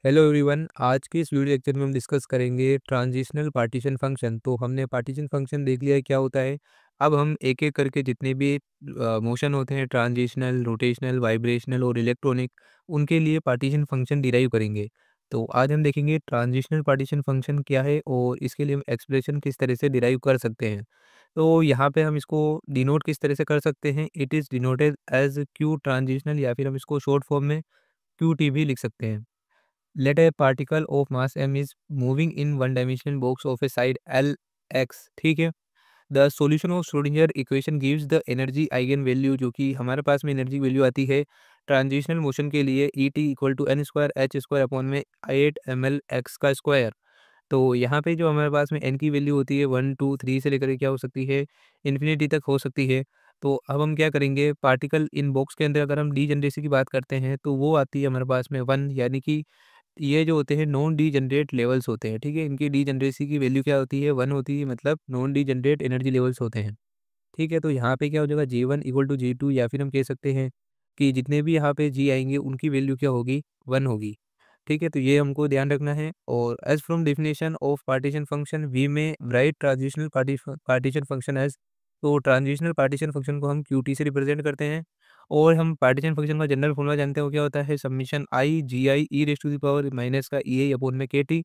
Hello everyone. आज के इस वीडियो लेक्चर में हम डिस्कस करेंगे ट्रांजिशनल पार्टीशन फंक्शन। तो हमने पार्टीशन फंक्शन देख लिया है क्या होता है। अब हम एक एक करके जितने भी मोशन होते हैं, ट्रांजिशनल, रोटेशनल, वाइब्रेशनल और इलेक्ट्रॉनिक, उनके लिए पार्टीशन फंक्शन डिराइव करेंगे। तो आज हम देखेंगे ट्रांजिशनल पार्टीशन फंक्शन क्या है और इसके लिए हम एक्सप्रेशन किस तरह से डिराइव कर सकते हैं। तो यहाँ पे हम इसको डिनोट किस तरह से कर सकते हैं। It is denoted as Q translational, या फिर हम इसको शॉर्ट फॉर्म में क्यू टी भी लिख सकते हैं। Let a particle of mass m is moving in one dimensional box of a side L x, ठीक है। The solution of Schrodinger equation gives the energy eigen value, जो कि हमारे पास में एनर्जी वैल्यू आती है ट्रांजिशनल मोशन के लिए E T equal to N square H square upon में 8 ml एक्स का स्क्वायर। तो यहाँ पे जो हमारे पास में एन की वैल्यू होती है 1 2 3 से लेकर के क्या हो सकती है, इन्फिनिटी तक हो सकती है। तो अब हम क्या करेंगे, पार्टिकल इन बॉक्स के अंदर अगर हम डी जनरेसी की बात करते हैं तो वो आती है हमारे पास में 1, यानी कि ये जो होते हैं नॉन डीजेनरेट लेवल्स होते हैं, ठीक है। इनकी डीजेनरेसी की वैल्यू क्या होती है, 1 होती है, मतलब नॉन डीजेनरेट एनर्जी लेवल्स होते हैं, ठीक है। तो यहाँ पे क्या हो जाएगा, G1 इक्वल टू G2, या फिर हम कह सकते हैं कि जितने भी यहाँ पे जी आएंगे उनकी वैल्यू क्या होगी, 1 होगी, ठीक है। तो ये हमको ध्यान रखना है। और as from definition of partition function we में right translational partition function as, तो ट्रांजिशनल पार्टीशन फंक्शन को हम क्यूटी से रिप्रेजेंट करते हैं। और हम पार्टीशन फंक्शन का जनरल फॉर्मूला जानते हो क्या होता है, summation i g i e raise to the power minus का ई आई अपॉन में के टी।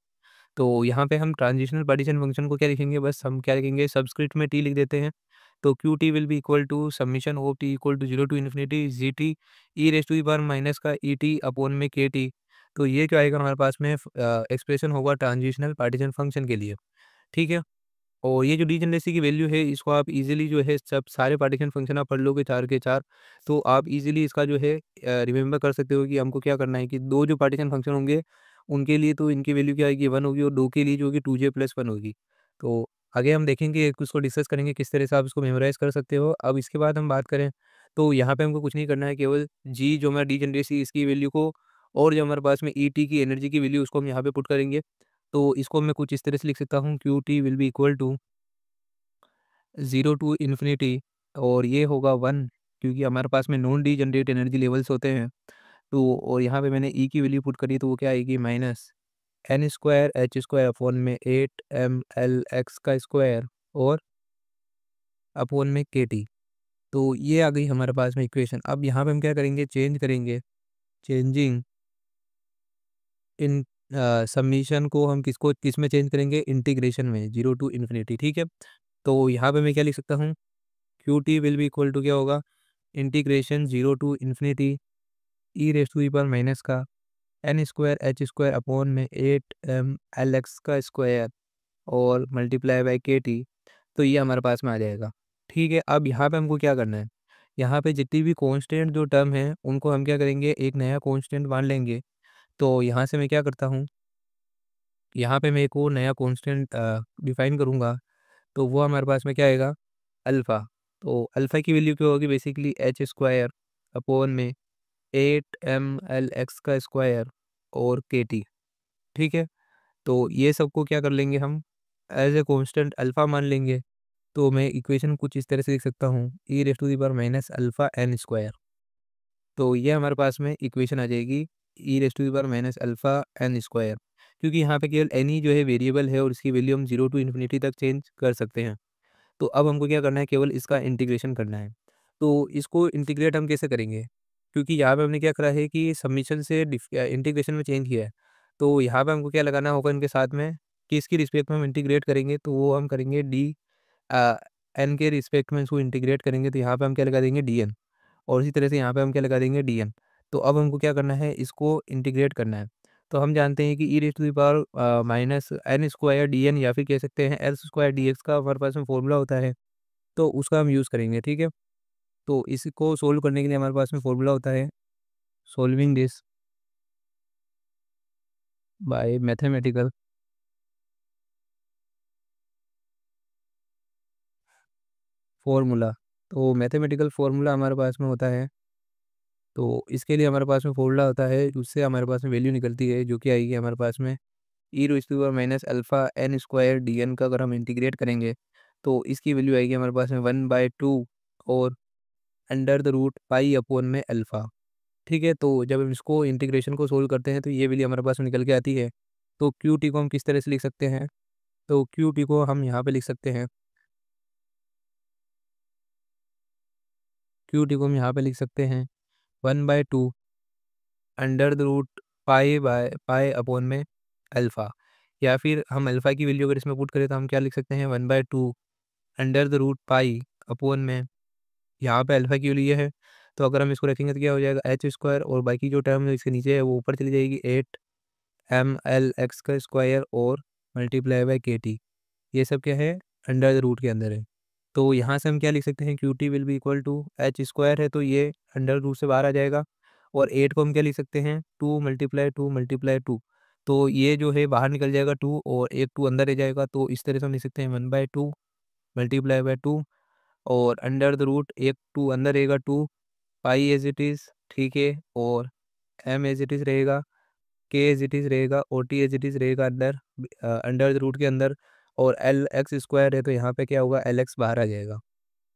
तो यहाँ पे हम ट्रांजिशनल पार्टीशन फंक्शन को क्या लिखेंगे, बस हम क्या लिखेंगे, सबस्क्रिप्ट में टी लिख देते हैं। तो Q T will be equal to summation of T equal to 0 to infinity G T E raise to the power minus का ई टी अपॉन में के टी। तो ये क्या आएगा हमारे पास में, एक्सप्रेशन होगा ट्रांजिशनल पार्टीशन फंक्शन के लिए, ठीक है। और ये जो डीजेनरेसी की वैल्यू है इसको आप इजीली जो है, सब सारे पार्टीशन फंक्शन आप पढ़ लोगे 4 के 4, तो आप इजीली इसका जो है रिमेंबर कर सकते हो कि हमको क्या करना है कि दो जो पार्टीशन फंक्शन होंगे उनके लिए तो इनकी वैल्यू क्या आएगी, 1 होगी, और दो के लिए जो होगी 2j प्लस 1 होगी। तो आगे हम देखेंगे, एक उसको डिस्कस करेंगे किस तरह से आप इसको मेमोराइज कर सकते हो। अब इसके बाद हम बात करें तो यहाँ पे हमको कुछ नहीं करना है, केवल जी जो हमारा डीजेनरेसी इसकी वैल्यू को, और जो हमारे पास में ई टी की एनर्जी की वैल्यू उसको हम यहाँ पे पुट करेंगे। तो इसको मैं कुछ इस तरह से लिख सकता हूँ, Q T will be equal to 0 to infinity, और ये होगा 1, क्योंकि हमारे पास में नॉन डीजेनरेट एनर्जी लेवल्स होते हैं। तो और यहाँ पे मैंने ई की वैल्यू पुट करी तो वो क्या आएगी, minus N square H square upon में 8 ml एक्स का स्क्वायर और अपॉन में के टी। तो ये आ गई हमारे पास में इक्वेशन। अब यहाँ पे हम क्या करेंगे, चेंज करेंगे, चेंजिंग इन समीशन को हम किसको किस में चेंज करेंगे, इंटीग्रेशन में, 0 टू इन्फिनिटी, ठीक है। तो यहाँ पे मैं क्या लिख सकता हूँ, Q T will be equal to क्या होगा, integration 0 to infinity e raise to the power minus का n square H square upon में 8 ml एक्स का स्क्वायर और मल्टीप्लाई बाय के टी। तो ये हमारे पास में आ जाएगा, ठीक है। अब यहाँ पे हमको क्या करना है, यहाँ पे जितनी भी कांस्टेंट जो टर्म है उनको हम क्या करेंगे, एक नया कांस्टेंट मान लेंगे। तो यहाँ से मैं क्या करता हूँ, यहाँ पे मैं एक और नया कांस्टेंट डिफाइन करूँगा। तो वो हमारे पास में क्या आएगा, अल्फ़ा। तो अल्फ़ा की वैल्यू क्या होगी, बेसिकली एच स्क्वायर अपॉन में 8 ml एक्स का स्क्वायर और के टी, ठीक है। तो ये सबको क्या कर लेंगे हम, एज ए कांस्टेंट अल्फ़ा मान लेंगे। तो मैं इक्वेशन कुछ इस तरह से लिख सकता हूँ, E raise to the power minus alpha N square. तो ये हमारे पास में इक्वेशन आ जाएगी, E raise to the power minus alpha N square, क्योंकि यहाँ पे केवल एन ही जो है वेरिएबल है और इसकी वैल्यू हम 0 टू इन्फिनिटी तक चेंज कर सकते हैं। तो अब हमको क्या करना है, केवल इसका इंटीग्रेशन करना है। तो इसको इंटीग्रेट हम कैसे करेंगे, क्योंकि यहाँ पे हमने क्या करा है कि समीशन से इंटीग्रेशन में चेंज किया है। तो यहाँ पे हमको क्या लगाना होगा इनके साथ में, कि इसकी रिस्पेक्ट में हम इंटीग्रेट करेंगे तो वो हम करेंगे डी एन के रिस्पेक्ट में इसको इंटीग्रेट करेंगे, तो यहाँ पे हम क्या लगा देंगे डी एन, और इसी तरह से यहाँ पे हम क्या लगा देंगे डी एन। तो अब हमको क्या करना है, इसको इंटीग्रेट करना है। तो हम जानते हैं कि E raise to the power minus N square D N, या फिर कह सकते हैं एल स्क्वायर डी एक्स का हमारे पास में फॉर्मूला होता है। तो उसका हम यूज़ करेंगे, ठीक है। तो इसको सोल्व करने के लिए हमारे पास में फॉर्मूला होता है, solving this by mathematical formula. तो मैथमेटिकल फॉर्मूला हमारे पास में होता है, तो इसके लिए हमारे पास में फॉर्मूला होता है, उससे हमारे पास में वैल्यू निकलती है जो कि आएगी हमारे पास में E raise to the power minus alpha N square D N का अगर हम इंटीग्रेट करेंगे तो इसकी वैल्यू आएगी हमारे पास में 1/2 और under the root pi upon में अल्फ़ा, ठीक है, तो जब हम इसको इंटीग्रेशन को सोल्व करते हैं तो ये वैल्यू हमारे पास में निकल के आती है। तो क्यू टी को हम किस तरह से लिख सकते हैं? तो क्यू टी को हम यहाँ पे लिख सकते हैं, क्यू टी को हम यहाँ पे लिख सकते हैं 1/2 under the root pi upon में अल्फ़ा, या फिर हम अल्फ़ा की वैल्यू अगर इसमें पुट करें तो हम क्या लिख सकते हैं 1/2 under the root pi upon में, यहाँ पे अल्फ़ा की वैल्यू ये है, तो अगर हम इसको रखेंगे तो क्या हो जाएगा एच स्क्वायर, और बाकी जो टर्म है इसके नीचे है वो ऊपर चली जाएगी 8 ml x का स्क्वायर और मल्टीप्लाई बाय के टी, ये सब क्या है अंडर द रूट के अंदर है। तो यहाँ से हम क्या लिख सकते हैं Q T will be equal to H square है तो ये अंडर रूट से बाहर आ जाएगा, और 8 को हम क्या लिख सकते हैं 2 × 2 × 2, तो ये जो है बाहर निकल जाएगा 2 और एक 2 अंदर रह जाएगा, तो इस तरह से हम लिख सकते हैं 1/2 मल्टीप्लाई बाय 2 और अंडर द रूट एक 2 अंदर रहेगा 2 पाई एज इट इज़, ठीक है, और एम एज इट इज़ रहेगा, के एज इट इज़ रहेगा और टी एज इट इज़ रहेगा अंदर अंडर द रूट के अंदर, और एल एक्स स्क्वायर है तो यहाँ पे क्या होगा एल एक्स बाहर आ जाएगा,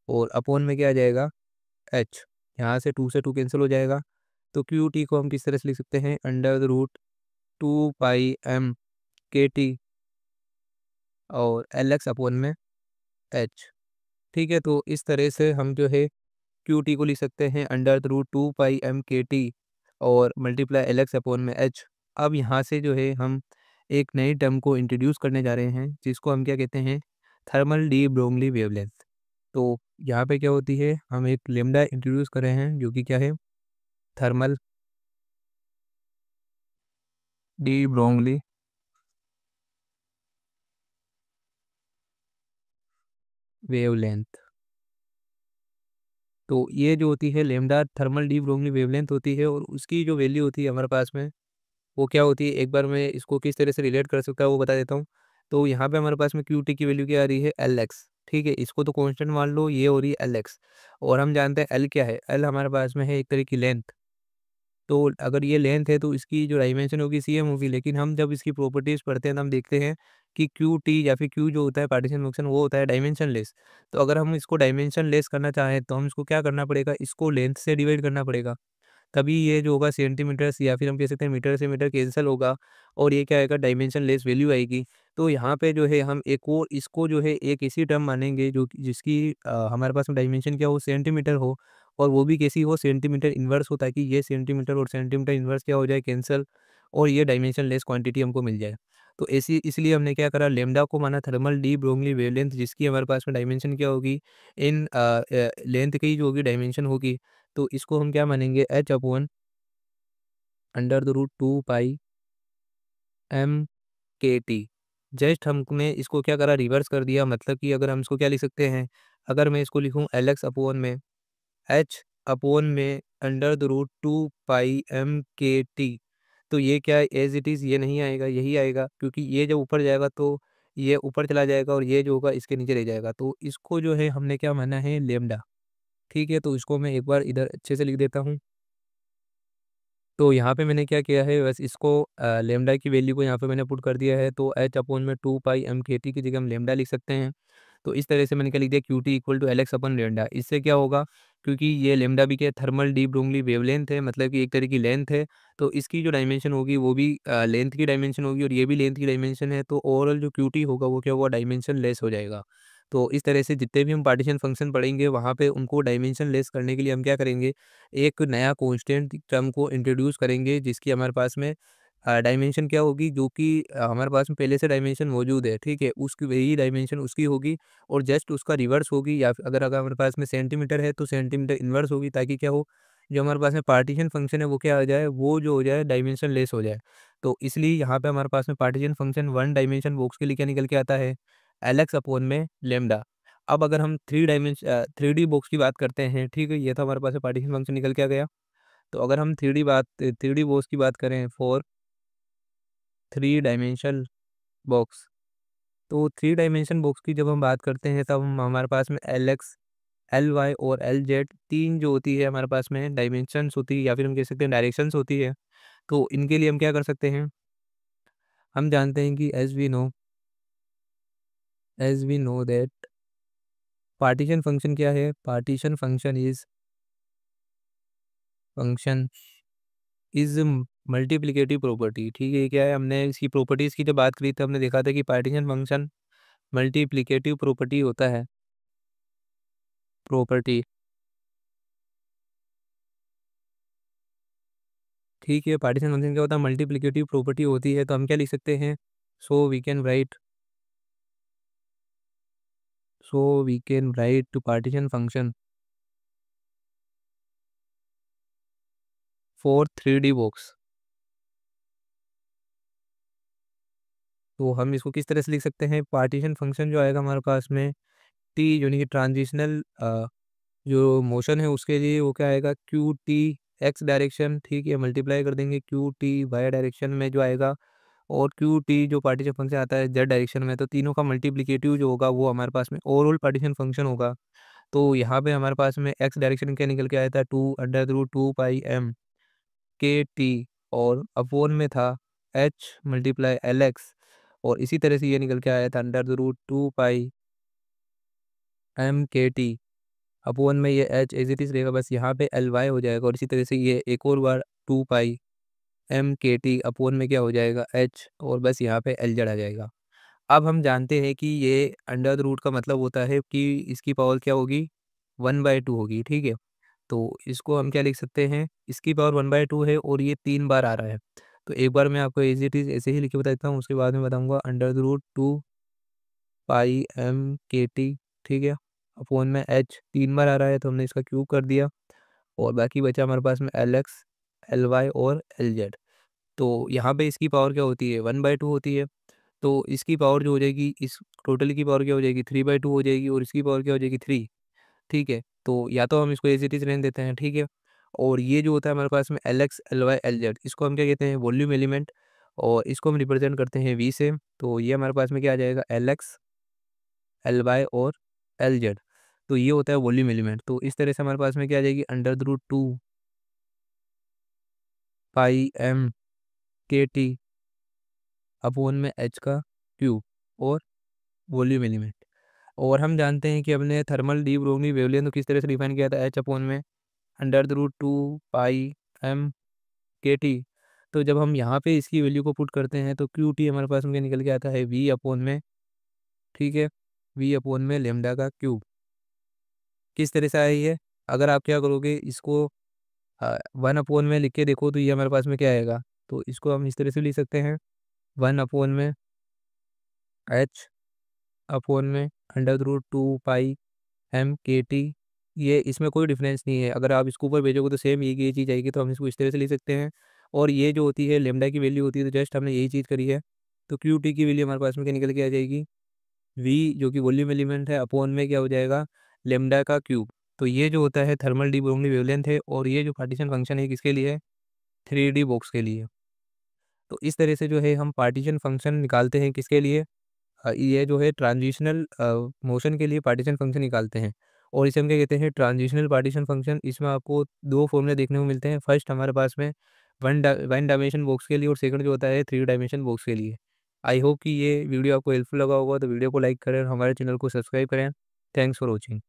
और अपॉन में क्या आ जाएगा एच, यहाँ से 2 कैंसिल हो जाएगा। तो क्यू टी को हम किस तरह से लिख सकते हैं under the root 2 pi m K T और एल एक्स अपॉन में एच, ठीक है, तो इस तरह से हम जो है क्यू टी को लिख सकते हैं under the root 2 pi m K T और मल्टीप्लाई एल एक्स अपॉन में एच। अब यहाँ से जो है हम एक नई टर्म को इंट्रोड्यूस करने जा रहे हैं जिसको हम क्या कहते हैं थर्मल डी ब्रोगली वेवलेंथ। तो यहाँ पे क्या होती है हम एक लेमडा इंट्रोड्यूस कर रहे हैं जो कि क्या है थर्मल डी ब्रोगली वेवलेंथ। तो ये जो होती है lambda thermal de Broglie wavelength होती है, और उसकी जो वैल्यू होती है हमारे पास में वो क्या होती है, एक बार मैं इसको किस तरह से रिलेट कर सकता है वो बता देता हूँ। तो यहाँ पे हमारे पास में क्यू टी की वैल्यू क्या आ रही है एल एक्स, ठीक है, इसको तो कांस्टेंट मान लो, ये हो रही है एल एक्स, और हम जानते हैं एल क्या है, एल हमारे पास में है एक तरह की लेंथ। तो अगर ये लेंथ है तो इसकी जो डायमेंशन होगी सीएम होगी, लेकिन हम जब इसकी प्रॉपर्टीज़ पढ़ते हैं तो हम देखते हैं कि क्यू टी या फिर क्यू जो होता है पार्टीशन फंक्शन वो होता है डायमेंशन लेस। तो अगर हम इसको डायमेंशन लेस करना चाहें तो हम इसको क्या करना पड़ेगा, इसको लेंथ से डिवाइड करना पड़ेगा, तभी ये जो होगा सेंटीमीटर्स या फिर हम कह सकते हैं मीटर से मीटर कैंसल होगा, और ये क्या आएगा डायमेंशन लेस वैल्यू आएगी। तो यहाँ पे जो है हम एक और इसको जो है एक ऐसी टर्म मानेंगे जो कि जिसकी हमारे पास में डायमेंशन क्या हो सेंटीमीटर हो, और वो भी कैसी हो सेंटीमीटर इन्वर्स हो, ताकि ये सेंटीमीटर और सेंटीमीटर इन्वर्स क्या हो जाए कैंसल, और ये डायमेंशन लेस क्वांटिटी हमको मिल जाए। तो ऐसी इसलिए हमने क्या करा लेमडा को माना थर्मल डी ब्रोगली वेवलेंथ, जिसकी हमारे पास में डायमेंशन क्या होगी इन लेंथ की जो होगी डायमेंशन होगी, तो इसको हम क्या मानेंगे H upon under the root 2 pi m K T. Just हमने इसको क्या करा रिवर्स कर दिया, मतलब कि अगर हम इसको क्या लिख सकते हैं, अगर मैं इसको लिखूं एल एक्स अपॉन में एच अपॉन में under the root 2 pi m K T, तो ये क्या है एज इट इज़ ये नहीं आएगा यही आएगा, क्योंकि ये जब ऊपर जाएगा तो ये ऊपर चला जाएगा और ये जो होगा इसके नीचे रह जाएगा, तो इसको जो है हमने क्या माना है लेमडा, ठीक है, तो इसको मैं एक बार इधर अच्छे से लिख देता हूँ। तो यहाँ पे मैंने क्या किया है बस इसको लेमडा की वैल्यू को यहाँ पे मैंने पुट कर दिया है, तो एच अपॉन में 2 पाई m के टी की जगह हम लेमडा लिख सकते हैं। तो इस तरह से मैंने क्या लिख दिया Q T equal to L X upon lambda. इससे क्या होगा, क्योंकि ये लेमडा भी क्या थर्मल डी ब्रोगली वेवलेंथ है, मतलब कि एक तरह की लेंथ है, तो इसकी जो डायमेंशन होगी वो भी लेंथ की डायमेंशन होगी और ये भी लेंथ की डायमेंशन है, तो ओवरऑल जो क्यू टी होगा वो क्या होगा डायमेंशन लेस हो जाएगा। तो इस तरह से जितने भी हम पार्टीशन फंक्शन पढ़ेंगे वहाँ पे उनको डायमेंशन लेस करने के लिए हम क्या करेंगे, एक नया कांस्टेंट टर्म को इंट्रोड्यूस करेंगे जिसकी हमारे पास में डायमेंशन क्या होगी जो कि हमारे पास में पहले से डायमेंशन मौजूद है, ठीक है, उसकी वही डायमेंशन उसकी होगी, और जस्ट उसका रिवर्स होगी, या फिर अगर अगर हमारे पास में सेंटीमीटर है तो सेंटीमीटर इन्वर्स होगी, ताकि क्या हो जो हमारे पास में पार्टीशन फंक्शन है वो क्या आ जाए वो जो हो जाए डायमेंशन लेस हो जाए। तो इसलिए यहाँ पे हमारे पास में partition function one dimension box के लिए क्या निकल के आता है एल एक्स अपॉन में लेमडा। अब अगर हम थ्री डी बॉक्स की बात करते हैं, ठीक है, ये तो हमारे पास पार्टीशन फंक्शन निकल के आ गया। तो अगर हम थ्री डी बॉक्स की बात करें फॉर थ्री डायमेंशनल बॉक्स, तो थ्री डायमेंशन बॉक्स की जब हम बात करते हैं तब हम हमारे पास में एल एक्स एल वाई और एल जेड तीन जो होती है हमारे पास में डायमेंशंस होती है, या फिर हम कह सकते हैं डायरेक्शंस होती है। तो इनके लिए हम क्या कर सकते हैं, हम जानते हैं कि as we know that partition function क्या है, partition function is function is multiplicative property. ठीक है, ये क्या है, हमने इसकी प्रॉपर्टीज़ की जब बात करी तब हमने देखा था कि पार्टीशन फंक्शन मल्टीप्लिकेटिव प्रॉपर्टी होता है। प्रॉपर्टी, ठीक है, पार्टीशन फंक्शन क्या होता है, मल्टीप्लिकेटिव प्रॉपर्टी होती है। तो हम क्या लिख सकते हैं, so we can write to partition function for 3D box. तो हम इसको किस तरह से लिख सकते हैं, पार्टीशन फंक्शन जो आएगा हमारे पास में, टी यानी कि ट्रांजिशनल जो मोशन है उसके लिए वो क्या आएगा, क्यू टी एक्स डायरेक्शन, ठीक है, मल्टीप्लाई कर देंगे क्यू टी वाई डायरेक्शन में जो आएगा, और क्यू टी जो पार्टीशन फंक्शन आता है जेड डायरेक्शन में। तो तीनों का मल्टीप्लिकेटिव जो होगा वो हमारे पास में ओवरऑल पार्टीशन फंक्शन होगा। तो यहाँ पे हमारे पास में एक्स डायरेक्शन क्या निकल के आया था, 2 √2 पाई m के टी, और अपोन में था एच मल्टीप्लाई एल एक्स, और इसी तरह से ये निकल के आया था √2 pi m K T, upon में ये एच एज इट इज़ रहेगा, बस यहाँ पे एल वाई हो जाएगा, और इसी तरह से ये एक और बार 2 pi m K T, upon में क्या हो जाएगा एच, और बस यहाँ पे एल जेड आ जाएगा। अब हम जानते हैं कि ये अंडर द रूट का मतलब होता है कि इसकी पावर क्या होगी, 1/2 होगी, ठीक है। तो इसको हम क्या लिख सकते हैं, इसकी पावर 1/2 है और ये 3 बार आ रहा है। तो एक बार मैं आपको एज़ इट इज़ ऐसे ही लिख के बता देता हूँ, उसके बाद में बताऊँगा √2 पाई m के टी, ठीक है, अपॉन में एच 3 बार आ रहा है तो हमने इसका क्यूब कर दिया, और बाकी बचा हमारे पास में एल एक्स, एल वाई और एल जेड। तो यहाँ पे इसकी पावर क्या होती है, 1/2 होती है। तो इसकी पावर जो हो जाएगी, इस टोटल की पावर क्या हो जाएगी, 3/2 हो जाएगी, और इसकी पावर क्या हो जाएगी, 3, ठीक है। तो या तो हम इसको एज़ इट इज़ रहने देते हैं, ठीक है। और ये जो होता है हमारे पास में L X, L Y, L Z, इसको हम क्या कहते हैं, वॉल्यूम एलिमेंट, और इसको हम रिप्रेजेंट करते हैं वी से। तो ये हमारे पास में क्या आ जाएगा, एल एक्स, एल वाई और एल जेड। तो ये होता है वॉल्यूम एलिमेंट। तो इस तरह से हमारे पास में क्या आ जाएगी, √2 pi m K T, upon में एच का क्यूब, और वॉल्यूम एलिमेंट। और हम जानते हैं कि हमने थर्मल डी ब्रोगली वेवलेंथ को किस तरह से डिफाइन किया था, एच अपॉन में √2 पाई m के टी। तो जब हम यहाँ पे इसकी वैल्यू को पुट करते हैं तो क्यू टी हमारे पास में क्या निकल के आता है, वी अपॉन में, ठीक है, वी अपॉन में लेमडा का क्यूब। किस तरह से आई है, अगर आप क्या करोगे, इसको 1 अपॉन में लिख के देखो तो ये हमारे पास में क्या आएगा। तो इसको हम इस तरह से लिख सकते हैं, 1 अपॉन में एच अपॉन में √2 पाई m के टी। ये इसमें कोई डिफरेंस नहीं है, अगर आप इसको ऊपर भेजोगे तो सेम ये चीज़ आएगी, तो हम इसको इस तरह से लिख सकते हैं। और ये जो होती है लेमडा की वैल्यू होती है, तो जस्ट हमने यही चीज़ करी है। तो क्यू टी की वैल्यू हमारे पास में क्या निकल के आ जाएगी, वी जो कि वॉल्यूम एलिमेंट है, अपॉन में क्या हो जाएगा, लेमडा का क्यूब। तो ये जो होता है थर्मल डी ब्रोगली वेवलेंथ है, और ये जो पार्टीशन फंक्शन है किसके लिए है, 3D बॉक्स के लिए। तो इस तरह से जो है हम पार्टीशन फंक्शन निकालते हैं किसके लिए, ये जो है ट्रांजिशनल मोशन के लिए पार्टीशन फंक्शन निकालते हैं। और इसे हम क्या कहते हैं, ट्रांजिशनल पार्टीशन फंक्शन। इसमें आपको 2 फॉर्मूले देखने को मिलते हैं। फर्स्ट हमारे पास में वन डायमेंशन बॉक्स के लिए, और सेकंड जो होता है 3 डायमेंशन बॉक्स के लिए। आई होप कि ये वीडियो आपको हेल्पफुल लगा होगा, तो वीडियो को लाइक करें और हमारे चैनल को सब्सक्राइब करें। Thanks for watching.